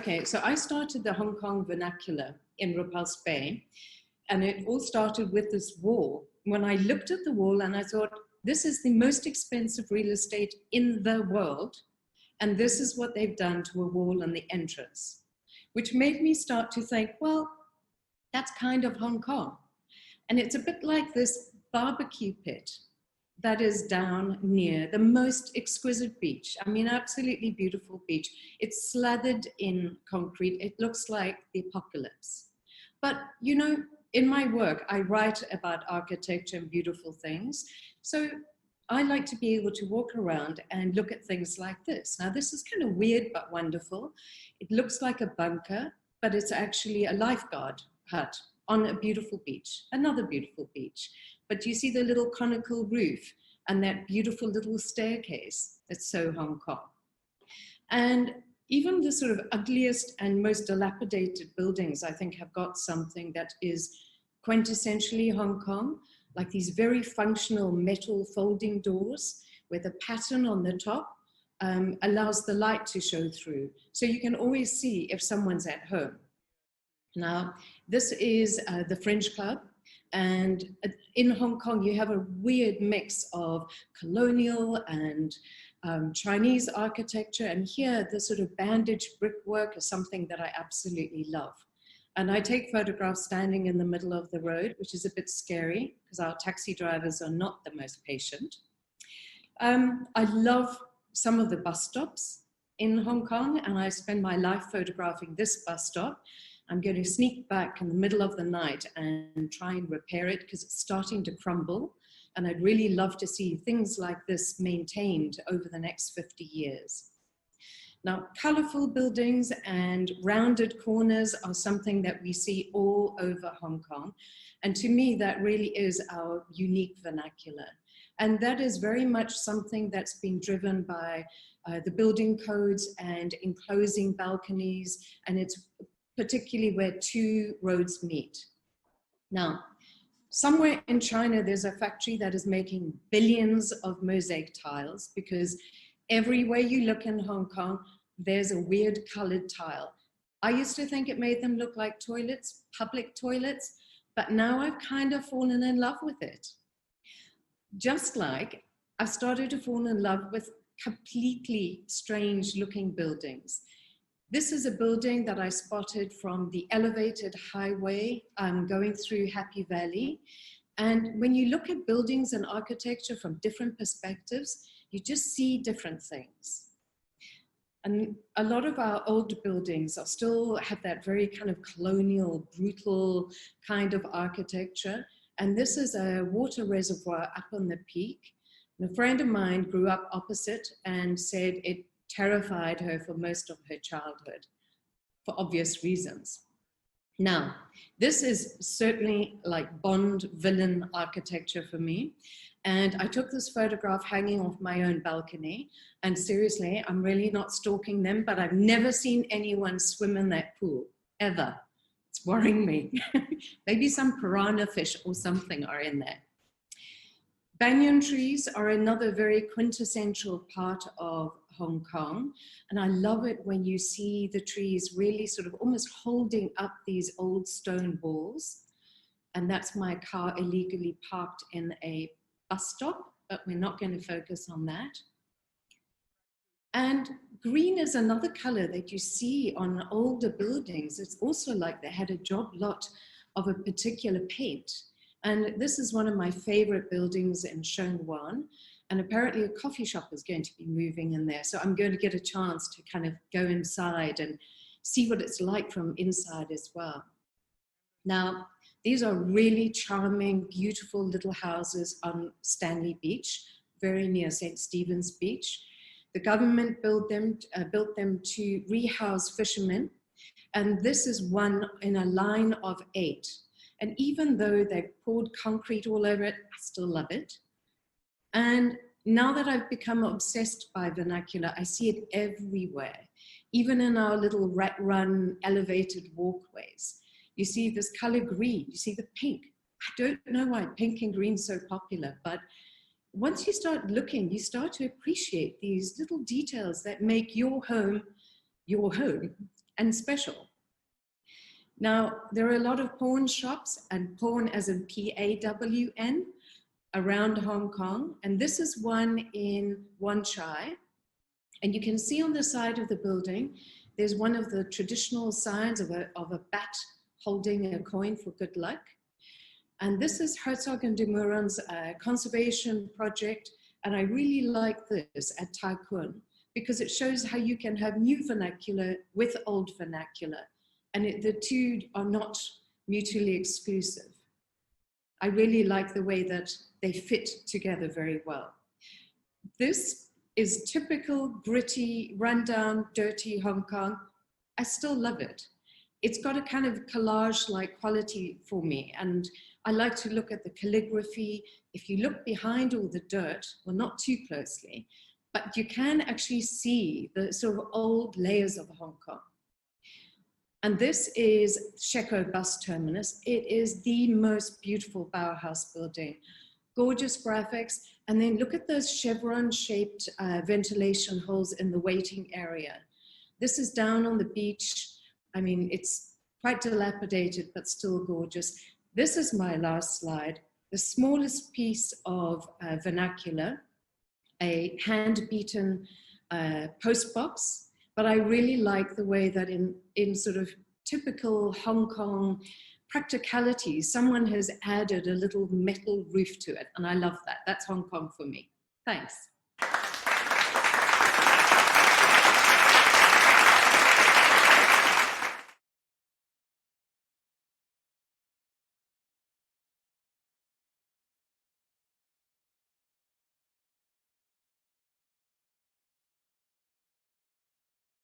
Okay, so I started the Hong Kong Vernacular in Repulse Bay, and it all started with this wall. When I looked at the wall and I thought, this is the most expensive real estate in the world, and this is what they've done to a wall in the entrance, which made me start to think, well, that's kind of Hong Kong. And it's a bit like this barbecue pit that is down near the most exquisite beach. I mean, absolutely beautiful beach. It's slathered in concrete. It looks like the apocalypse. But, you know, in my work, I write about architecture and beautiful things. So I like to be able to walk around and look at things like this. Now, this is kind of weird, but wonderful. It looks like a bunker, but it's actually a lifeguard hut on a beautiful beach, another beautiful beach. But you see the little conical roof and that beautiful little staircase. It's so Hong Kong. And even the sort of ugliest and most dilapidated buildings, I think, have got something that is quintessentially Hong Kong, like these very functional metal folding doors with a pattern on the top allows the light to show through. So you can always see if someone's at home. Now, this is the French Club. And in Hong Kong, you have a weird mix of colonial and Chinese architecture. And here, the sort of bandaged brickwork is something that I absolutely love. And I take photographs standing in the middle of the road, which is a bit scary because our taxi drivers are not the most patient. I love some of the bus stops in Hong Kong, and I spend my life photographing this bus stop. I'm going to sneak back in the middle of the night and try and repair it because it's starting to crumble. And I'd really love to see things like this maintained over the next 50 years. Now, colorful buildings and rounded corners are something that we see all over Hong Kong. And to me, that really is our unique vernacular. And that is very much something that's been driven by the building codes and enclosing balconies. And it's particularly where two roads meet. Now, somewhere in China, there's a factory that is making billions of mosaic tiles because everywhere you look in Hong Kong, there's a weird colored tile. I used to think it made them look like toilets, public toilets, but now I've kind of fallen in love with it. Just like I've started to fall in love with completely strange looking buildings. This is a building that I spotted from the elevated highway going through Happy Valley. And when you look at buildings and architecture from different perspectives, you just see different things. And a lot of our old buildings are still have that very kind of colonial, brutal kind of architecture. And this is a water reservoir up on the peak. And a friend of mine grew up opposite and said it terrified her for most of her childhood, for obvious reasons. Now, this is certainly like Bond villain architecture for me. And I took this photograph hanging off my own balcony. And seriously, I'm really not stalking them, but I've never seen anyone swim in that pool, ever. It's worrying me. Maybe some piranha fish or something are in there. Banyan trees are another very quintessential part of Hong Kong. And I love it when you see the trees really sort of almost holding up these old stone walls. And that's my car illegally parked in a bus stop, but we're not going to focus on that. And green is another color that you see on older buildings. It's also like they had a job lot of a particular paint. And this is one of my favorite buildings in Sheung-Wan. And apparently a coffee shop is going to be moving in there. So I'm going to get a chance to kind of go inside and see what it's like from inside as well. Now, these are really charming, beautiful little houses on Stanley Beach, very near St. Stephen's Beach. The government built them to rehouse fishermen. And this is one in a line of 8. And even though they've poured concrete all over it, I still love it. And now that I've become obsessed by vernacular, I see it everywhere, even in our little rat-run elevated walkways. You see this color green, you see the pink. I don't know why pink and green is so popular, but once you start looking, you start to appreciate these little details that make your home, and special. Now, there are a lot of pawn shops, and pawn as in P-A-W-N, around Hong Kong. And this is one in Wan Chai. And you can see on the side of the building, there's one of the traditional signs of a bat holding a coin for good luck. And this is Herzog and de Meuron's conservation project. And I really like this at Tai Kwun because it shows how you can have new vernacular with old vernacular. And the two are not mutually exclusive. I really like the way that they fit together very well. This is typical, gritty, rundown, dirty Hong Kong. I still love it. It's got a kind of collage-like quality for me, and I like to look at the calligraphy. If you look behind all the dirt, well, not too closely, but you can actually see the sort of old layers of Hong Kong. And this is Shekou Bus Terminus. It is the most beautiful Bauhaus building. Gorgeous graphics. And then look at those chevron-shaped ventilation holes in the waiting area. This is down on the beach. I mean, it's quite dilapidated, but still gorgeous. This is my last slide. The smallest piece of vernacular, a hand-beaten post box. But I really like the way that in sort of typical Hong Kong practicality, someone has added a little metal roof to it. And I love that. That's Hong Kong for me. Thanks.